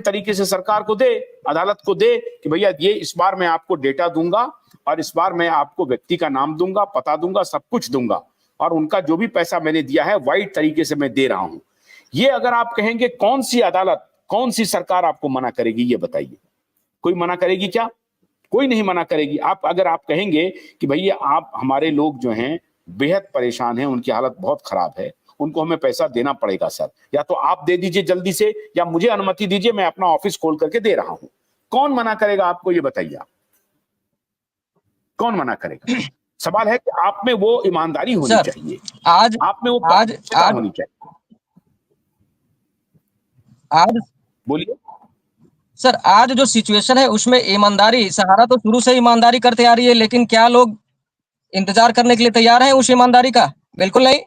तरीके से सरकार को दे, अदालत को दे कि भैया ये इस बार मैं आपको डेटा दूंगा और इस बार मैं आपको व्यक्ति का नाम दूंगा, पता दूंगा, सब कुछ दूंगा, और उनका जो भी पैसा मैंने दिया है वाइड तरीके से मैं दे रहा हूं। ये अगर आप कहेंगे, कौन सी अदालत, कौन सी सरकार आपको मना करेगी? ये बताइए, कोई मना करेगी क्या? कोई नहीं मना करेगी। अगर आप कहेंगे कि भैया आप, हमारे लोग जो हैं बेहद परेशान हैं, उनकी हालत बहुत खराब है, उनको हमें पैसा देना पड़ेगा सर, या तो आप दे दीजिए जल्दी से, या मुझे अनुमति दीजिए, मैं अपना ऑफिस खोल करके दे रहा हूं। कौन मना करेगा आपको? ये बताइए आप, कौन मना करेगा? सवाल है कि आप में वो ईमानदारी होनी चाहिए, आज आप में वो पारदर्शिता होनी चाहिए। आज बोलिए सर, आज जो सिचुएशन है उसमें ईमानदारी, सहारा तो शुरू से ईमानदारी करते आ रही है, लेकिन क्या लोग इंतजार करने के लिए तैयार हैं उस ईमानदारी का? बिल्कुल नहीं।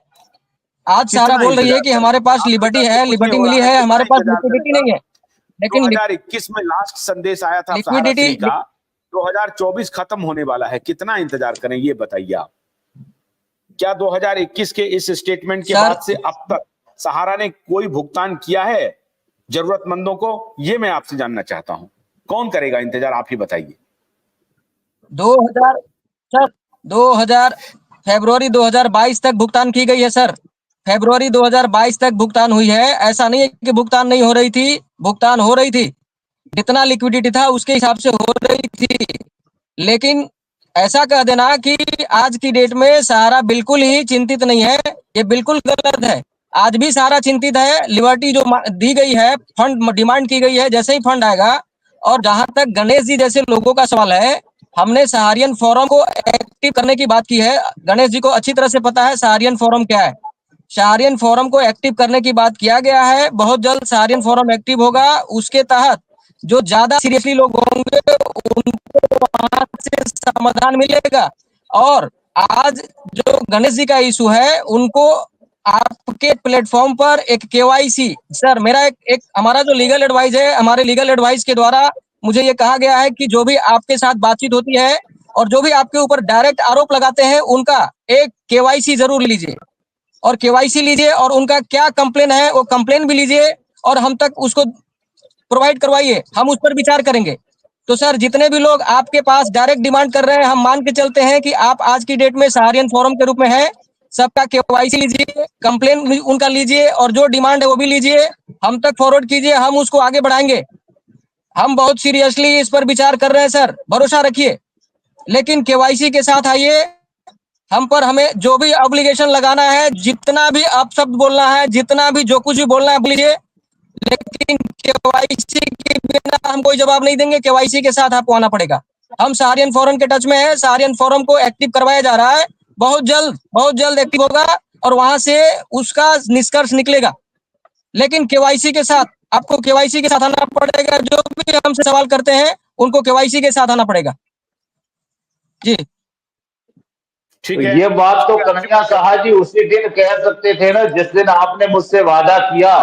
आज सहारा बोल रही है कि हमारे पास लिबर्टी है, लिबर्टी मिली है, हमारे पास लिक्विडिटी नहीं है, लेकिन 2021 में लास्ट संदेश आया था सहारा फ्री का, 2024 खत्म होने वाला है, कितना इंतजार करें ये बताइए आप? क्या 2021 के इस स्टेटमेंट के बाद से अब तक सहारा ने कोई भुगतान किया है जरूरतमंदों को? ये मैं आपसे जानना चाहता हूं। कौन करेगा इंतजार, आप ही बताइए। 2000 फरवरी 2022 तक भुगतान की गई है सर। फरवरी 2022 तक भुगतान हुई है। ऐसा नहीं है कि भुगतान नहीं हो रही थी, भुगतान हो रही थी, जितना लिक्विडिटी था उसके हिसाब से हो रही थी। लेकिन ऐसा कह देना कि आज की डेट में सहारा बिल्कुल ही चिंतित नहीं है, ये बिल्कुल गलत है। आज भी सहारा चिंतित है। लिबर्टी जो दी गई है, फंड डिमांड की गई है, जैसे ही फंड आएगा। और जहां तक गणेश जी जैसे लोगों का सवाल है, हमने सहारियन फोरम को एक्टिव करने की बात की है। गणेश जी को अच्छी तरह से पता है सहारियन फोरम क्या है। सहारियन फोरम को एक्टिव करने की बात किया गया है। बहुत जल्द सहारियन फोरम एक्टिव होगा। उसके तहत जो ज्यादा सीरियसली लोग होंगे उनको वहां से समाधान मिलेगा। और आज जो गणेश जी का इशू है, उनको आपके प्लेटफॉर्म पर एक केवाईसी, सर मेरा एक हमारा जो लीगल एडवाइस है, हमारे लीगल एडवाइस के द्वारा मुझे ये कहा गया है कि जो भी आपके साथ बातचीत होती है और जो भी आपके ऊपर डायरेक्ट आरोप लगाते हैं, उनका एक केवाईसी जरूर लीजिए, और केवाईसी लीजिए, और उनका क्या कंप्लेन है वो कंप्लेन भी लीजिए और हम तक उसको प्रोवाइड करवाइए, हम उस पर विचार करेंगे। तो सर, जितने भी लोग आपके पास डायरेक्ट डिमांड कर रहे हैं, हम मान के चलते हैं कि आप आज की डेट में सहारियन फोरम के रूप में है। सबका केवाईसी लीजिए, कंप्लेन भी उनका लीजिए, और जो डिमांड है वो भी लीजिए, हम तक फॉरवर्ड कीजिए, हम उसको आगे बढ़ाएंगे। हम बहुत सीरियसली इस पर विचार कर रहे हैं सर, भरोसा रखिए। लेकिन केवाईसी के साथ आइए। हम पर हमें जो भी ऑब्लिगेशन लगाना है, जितना भी अपशब्द बोलना है, जितना भी जो कुछ भी बोलना है बोलिए, लेकिन केवाईसी के बिना हम कोई जवाब नहीं देंगे। केवाईसी के साथ आपको आना पड़ेगा। हम सहारियन फोरम के टच में है। सहारियन फोरम को एक्टिव करवाया जा रहा है। बहुत जल्द एक्टिव होगा और वहां से उसका निष्कर्ष निकलेगा। लेकिन केवाईसी के साथ, आपको केवाईसी के साथ आना पड़ेगा। जो भी हमसे सवाल करते हैं उनको केवाईसी के साथ आना पड़ेगा जी। ठीक है। ये बात तो कन्हैया साहा जी उसी दिन कह सकते थे ना, जिस दिन आपने मुझसे वादा किया।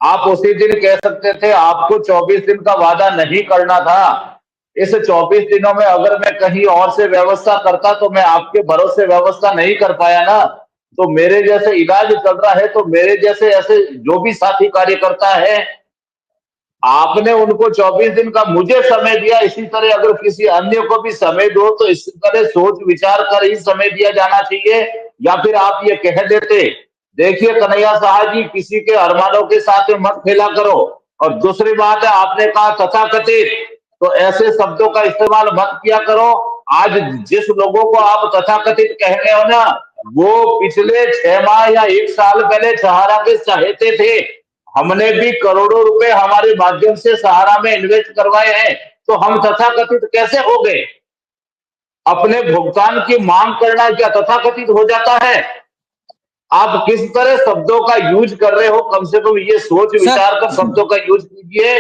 आप उसी दिन कह सकते थे। आपको 24 दिन का वादा नहीं करना था। इस 24 दिनों में अगर मैं कहीं और से व्यवस्था करता तो मैं आपके भरोसे व्यवस्था नहीं कर पाया ना। तो मेरे जैसे इलाज चल रहा है, तो मेरे जैसे ऐसे जो भी साथी कार्यकर्ता है, आपने उनको 24 दिन का मुझे समय दिया। इसी तरह अगर किसी अन्य को भी समय दो तो इस तरह सोच विचार कर ही समय दिया जाना चाहिए। या फिर आप ये कह देते, देखिए कन्हैया साहा जी, किसी के अरमानों के साथ मत खेला करो। और दूसरी बात है, आपने कहा तथाकथित, तो ऐसे शब्दों का इस्तेमाल मत किया करो। आज जिस लोगों को आप तथाकथित कह रहे हो ना, वो पिछले 6 माह या 1 साल पहले सहारा के सहेते थे। हमने भी करोड़ों रुपए हमारे माध्यम से सहारा में इन्वेस्ट करवाए हैं। तो हम तथाकथित कैसे हो गए? अपने भुगतान की मांग करना क्या तथाकथित हो जाता है? आप किस तरह शब्दों का यूज कर रहे हो, कम से कम ये सोच विचार कर शब्दों का यूज कीजिए।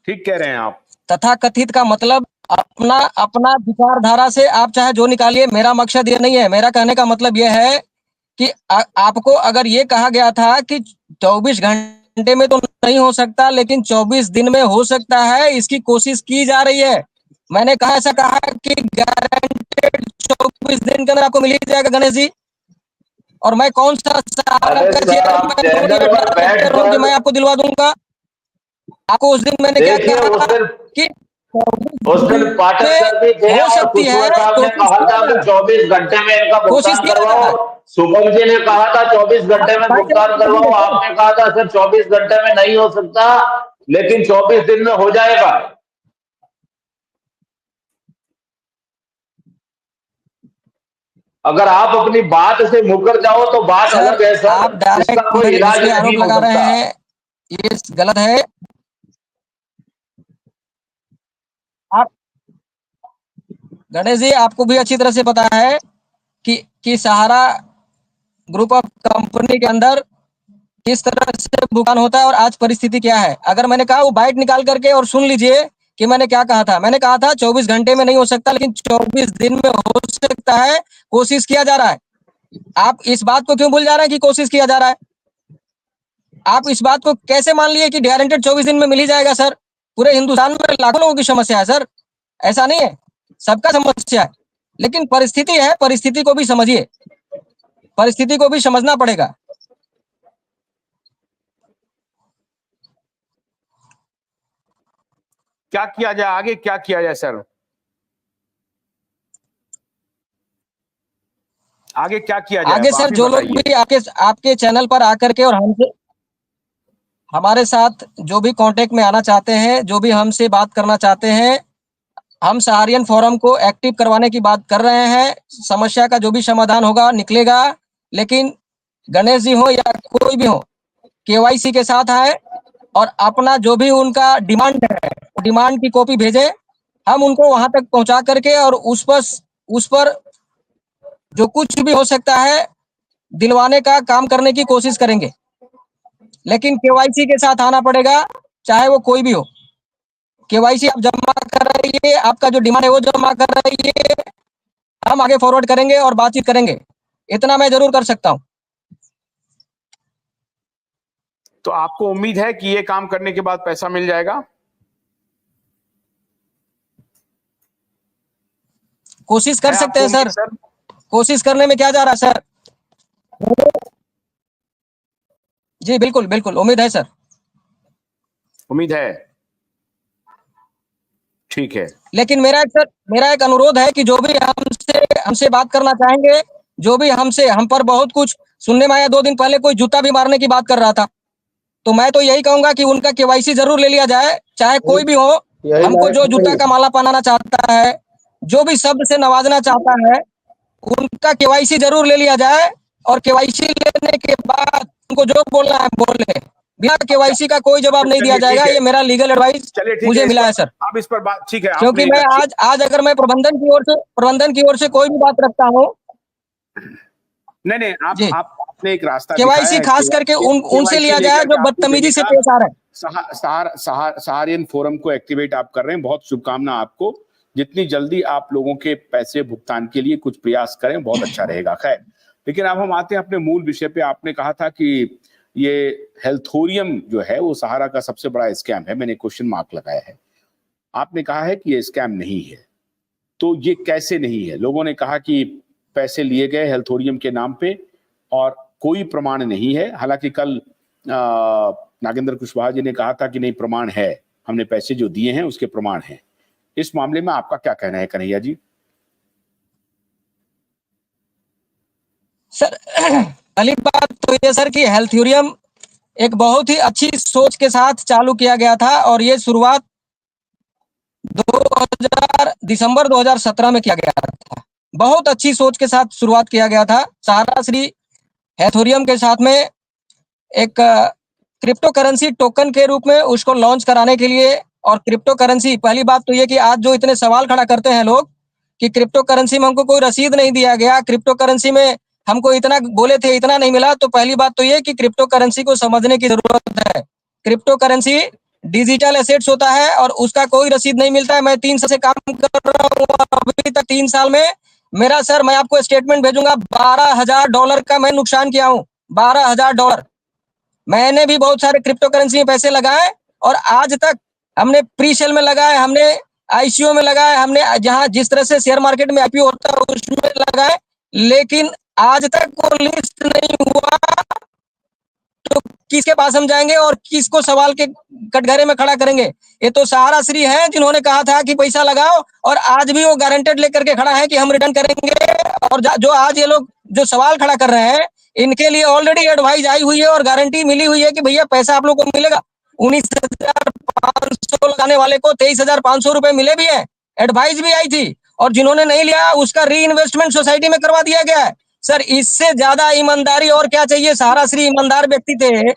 ठीक कह रहे हैं आप। तथाकथित का मतलब अपना विचारधारा से आप चाहे जो निकालिए। मेरा मकसद ये नहीं है। मेरा कहने का मतलब ये है कि आपको अगर ये कहा गया था कि 24 घंटे में तो नहीं हो सकता, लेकिन 24 दिन में हो सकता है, इसकी कोशिश की जा रही है। मैंने कहा, ऐसा कहा कि गारंटेड 24 दिन के अंदर आपको मिल ही जाएगा गणेश जी। और मैं कौन सा सहारा अरे का सर, आप चेयरमैन हूँ चैनल या पर बैठ डायरेक्टर हूँ कि मैं कर आपको दिलवा दूंगा। आपको उस दिन मैंने क्या देखिए, कहा उस कि दिन पाठक में सर भी थे हो और सकती कुशवा है, साहब ने कोशिश कहा किया था जा कि रहा है, 24 घंटे में इनका कोशिश भुगतान किया जा रहा करवाओ। है। शुभम जी ने कहा था 24 घंटे में भुगतान करवाओ, आपने कहा था सर 24 घंटे में नहीं हो सकता, लेकिन 24 दिन में हो जाएगा। अगर आप अपनी बात से मुकर जाओ तो बात सर अलग है सर, आप इसका डायरेक्ट कोई मेरे इस इलाज पे नहीं आरोप हो लगा रहे सकता। हैं, ये गलत है। आप गणेश जी, आपको भी अच्छी तरह से पता है कि सहारा ग्रुप ऑफ कंपनी के अंदर किस तरह से भुगतान होता है और आज परिस्थिति क्या है। अगर मैंने कहा वो बाइट निकाल करके और सुन लीजिए कि मैंने क्या कहा था। मैंने कहा था 24 घंटे में नहीं हो सकता, लेकिन 24 दिन में हो सकता है, कोशिश किया जा रहा है। आप इस बात को क्यों भूल जा रहे हैं कि कोशिश किया जा रहा है? आप इस बात को कैसे मान लिए कि गारंटेड 24 दिन में मिल ही जाएगा सर? पूरे हिंदुस्तान में लाखों लोगों की समस्या है सर, ऐसा नहीं है, सबका समस्या है। लेकिन परिस्थिति है, परिस्थिति को भी समझिए, परिस्थिति को भी समझना पड़ेगा। क्या किया जाए आगे, क्या किया जाए सर? आगे क्या किया जाए, आगे अब सर आप ही जो लोग बताइए। भी आपके चैनल पर आकर के और हमसे हमारे साथ जो भी कांटेक्ट में आना चाहते हैं, जो भी हमसे बात करना चाहते हैं, हम सहारियन फोरम को एक्टिव करवाने की बात कर रहे हैं। समस्या का जो भी समाधान होगा निकलेगा, लेकिन गणेश जी हो या कोई भी हो, केवाईसी के साथ आए और अपना जो भी उनका डिमांड है, डिमांड की कॉपी भेजे, हम उनको वहां तक पहुंचा करके और उस पर जो कुछ भी हो सकता है दिलवाने का काम करने की कोशिश करेंगे। लेकिन केवाईसी के साथ आना पड़ेगा, चाहे वो कोई भी हो। केवाईसी आप जमा कराइए, आपका जो डिमांड है वो जमा कराइए, हम आगे फॉरवर्ड करेंगे और बातचीत करेंगे। इतना मैं जरूर कर सकता हूं। तो आपको उम्मीद है कि ये काम करने के बाद पैसा मिल जाएगा? कोशिश कर है सकते आपको हैं उम्मीद सर, सर? कोशिश करने में क्या जा रहा है सर। जी बिल्कुल बिल्कुल, उम्मीद है सर। उम्मीद है, ठीक है। लेकिन मेरा एक अनुरोध है कि जो भी हमसे बात करना चाहेंगे, जो भी हम पर बहुत कुछ सुनने में आया, 2 दिन पहले कोई जूता भी मारने की बात कर रहा था, तो मैं तो यही कहूंगा कि उनका केवाईसी जरूर ले लिया जाए, चाहे कोई भी हो। हमको जो जूता का माला पहनाना चाहता है, जो भी शब्द से नवाजना चाहता है, उनका केवाईसी जरूर ले लिया जाए। और केवाईसी लेने के बाद उनको जो बोलना है बोले, बिना केवाईसी का कोई जवाब नहीं दिया चलिए ठीक जाएगा। है, ये मेरा लीगल एडवाइस चलिए ठीक मुझे है, इस मिला पर है सर। आप इस पर बात, ठीक है, आपने क्योंकि एक मैं अच्छी, आज अगर मैं प्रबंधन की ओर से कोई भी बात रखता हूँ। नहीं नहीं, जी, आपने एक रास्ता दिखाया केवाईसी है। खास करके उनसे केवाईसी लिया लेके जाए जो आपने बदतमीजी से देखा, पेश आ रहे हैं। सहारियन फोरम को एक्टिवेट आप कर रहे हैं, बहुत शुभकामना आपको। जितनी जल्दी आप लोगों के पैसे भुगतान के लिए कुछ प्रयास करें, बहुत अच्छा रहेगा। खैर, लेकिन अब हम आते हैं अपने मूल विषय पे। आपने कहा था कि ये हेल्थोरियम जो है वो सहारा का सबसे बड़ा स्कैम है, मैंने क्वेश्चन मार्क लगाया है। आपने कहा है कि ये स्कैम नहीं है, तो ये कैसे नहीं है? लोगों ने कहा कि पैसे लिए गए हेल्थोरियम के नाम पे और कोई प्रमाण नहीं है। हालांकि कल नागेंद्र कुशवाहा जी ने कहा था कि नहीं, प्रमाण है, हमने पैसे जो दिए हैं उसके प्रमाण हैं। इस मामले में आपका क्या कहना है कन्हैया जी? सर पहली बात तो ये सर कि हेल्थोरियम एक बहुत ही अच्छी सोच के साथ चालू किया गया था, और ये शुरुआत दिसंबर 2017 में किया गया था। बहुत अच्छी सोच के साथ शुरुआत किया गया था। सहारा श्री हेल्थोरियम के साथ में एक क्रिप्टो करेंसी टोकन के रूप में उसको लॉन्च कराने के लिए। और क्रिप्टो करेंसी, पहली बात तो ये कि आज जो इतने सवाल खड़ा करते हैं लोग कि क्रिप्टो करेंसी में हमको कोई रसीद नहीं दिया गया, क्रिप्टो करेंसी में हमको इतना बोले थे इतना नहीं मिला, तो पहली बात तो ये कि क्रिप्टो करेंसी को समझने की जरूरत है। क्रिप्टो करेंसी डिजिटल एसेट्स होता है और उसका कोई रसीद नहीं मिलता है। मैं 3 साल से काम कर रहा हूँ, अभी तक 3 साल में मेरा सर, मैं आपको स्टेटमेंट भेजूंगा, $12,000 का मैं नुकसान किया हूँ। $12,000। मैंने भी बहुत सारे क्रिप्टो करेंसी में पैसे लगाए और आज तक हमने प्री सेल में लगाए, हमने आईसीओ में लगाए, हमने जहां जिस तरह से शेयर मार्केट में आईपीओ होता है उसमें लगाए, लेकिन आज तक वो लिस्ट नहीं हुआ, तो किसके पास हम जाएंगे और किसको सवाल के कटघरे में खड़ा करेंगे? ये तो सहारा श्री है जिन्होंने कहा था कि पैसा लगाओ, और आज भी वो गारंटेड लेकर के खड़ा है कि हम रिटर्न करेंगे। और जो आज ये लोग जो सवाल खड़ा कर रहे हैं, इनके लिए ऑलरेडी एडवाइस आई हुई है और गारंटी मिली हुई है कि भैया पैसा आप लोग को मिलेगा। 19,500 लगाने वाले को 23,500 रुपए मिले भी है, एडवाइस भी आई थी, और जिन्होंने नहीं लिया उसका री इन्वेस्टमेंट सोसाइटी में करवा दिया गया है। सर, इससे ज्यादा ईमानदारी और क्या चाहिए? सहारा श्री ईमानदार व्यक्ति थे,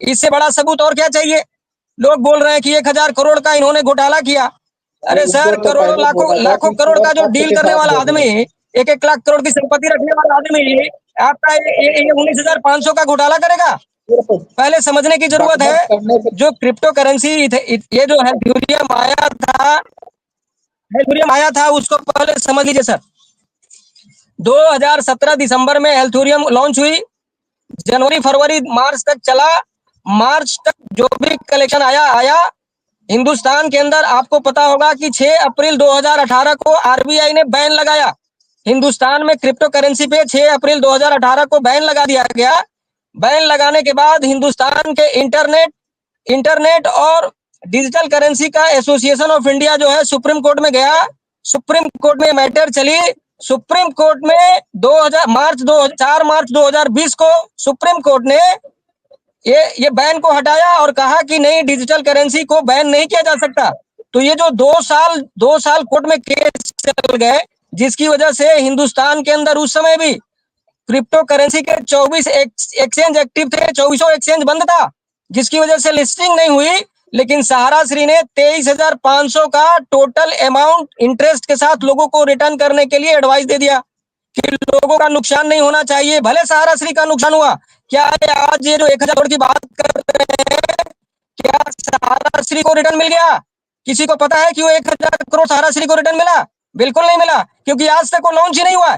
इससे बड़ा सबूत और क्या चाहिए? लोग बोल रहे हैं कि 1,000 करोड़ का इन्होंने घोटाला किया। अरे सर, करोड़ों लाखों करोड़ का जो डील करने वाला आदमी, 1-1 लाख करोड़ की संपत्ति रखने वाला आदमी आपका ये 19,500 का घोटाला करेगा? पहले समझने की जरूरत है। जो क्रिप्टो करेंसी ये जो हेल्थूरियम आया था उसको पहले समझ लीजिए सर। 2017 दिसंबर में हेल्थूरियम लॉन्च हुई, जनवरी फरवरी मार्च तक चला। मार्च तक जो भी कलेक्शन आया हिंदुस्तान के अंदर। आपको पता होगा कि 6 अप्रैल 2018 को आरबीआई ने बैन लगाया हिंदुस्तान में क्रिप्टो करेंसी पे। 6 अप्रैल 2018 को बैन लगा दिया गया। बैन लगाने के बाद हिंदुस्तान के इंटरनेट और डिजिटल करेंसी का एसोसिएशन ऑफ इंडिया जो है सुप्रीम कोर्ट में गया। सुप्रीम कोर्ट में मैटर चली। सुप्रीम कोर्ट में 4 मार्च 2020 को सुप्रीम कोर्ट ने ये बैन को हटाया और कहा कि नहीं, डिजिटल करेंसी को बैन नहीं किया जा सकता। तो ये जो 2 साल कोर्ट में केस चल गए, जिसकी वजह से हिंदुस्तान के अंदर उस समय भी क्रिप्टो करेंसी के 24 एक्सचेंज एक्टिव थे, 24 एक्सचेंज बंद था, जिसकी वजह से लिस्टिंग नहीं हुई। लेकिन सहारा श्री ने 23,500 का टोटल अमाउंट इंटरेस्ट के साथ लोगों को रिटर्न करने के लिए एडवाइस दे दिया कि लोगों का नुकसान नहीं होना चाहिए। भले सहारा श्री का नुकसान हुआ, क्या आज ये जो 1,000 करोड़ की बात कर रहे हैं, क्या सहारा श्री को रिटर्न मिल गया? किसी को पता है कि वो 1,000 करोड़ सहारा श्री को रिटर्न मिला? बिल्कुल नहीं मिला, क्योंकि आज तक वो लॉन्च ही नहीं हुआ।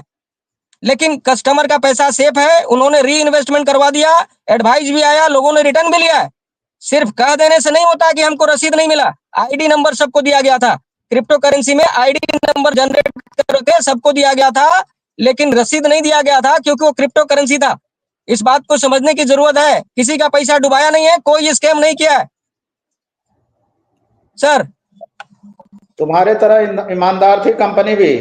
लेकिन कस्टमर का पैसा सेफ है, उन्होंने री इन्वेस्टमेंट करवा दिया, एडवाइस भी आया, लोगों ने रिटर्न भी लिया। सिर्फ कह देने से नहीं होता कि हमको रसीद नहीं मिला। आईडी नंबर सबको दिया गया था, क्रिप्टो करेंसी में आईडी नंबर जनरेट करके सबको दिया गया था, लेकिन रसीद नहीं दिया गया था क्योंकि वो क्रिप्टो करेंसी था। इस बात को समझने की जरूरत है। किसी का पैसा डुबाया नहीं है, कोई स्कैम नहीं किया है। सर, तुम्हारे तरह ईमानदार थी कंपनी भी।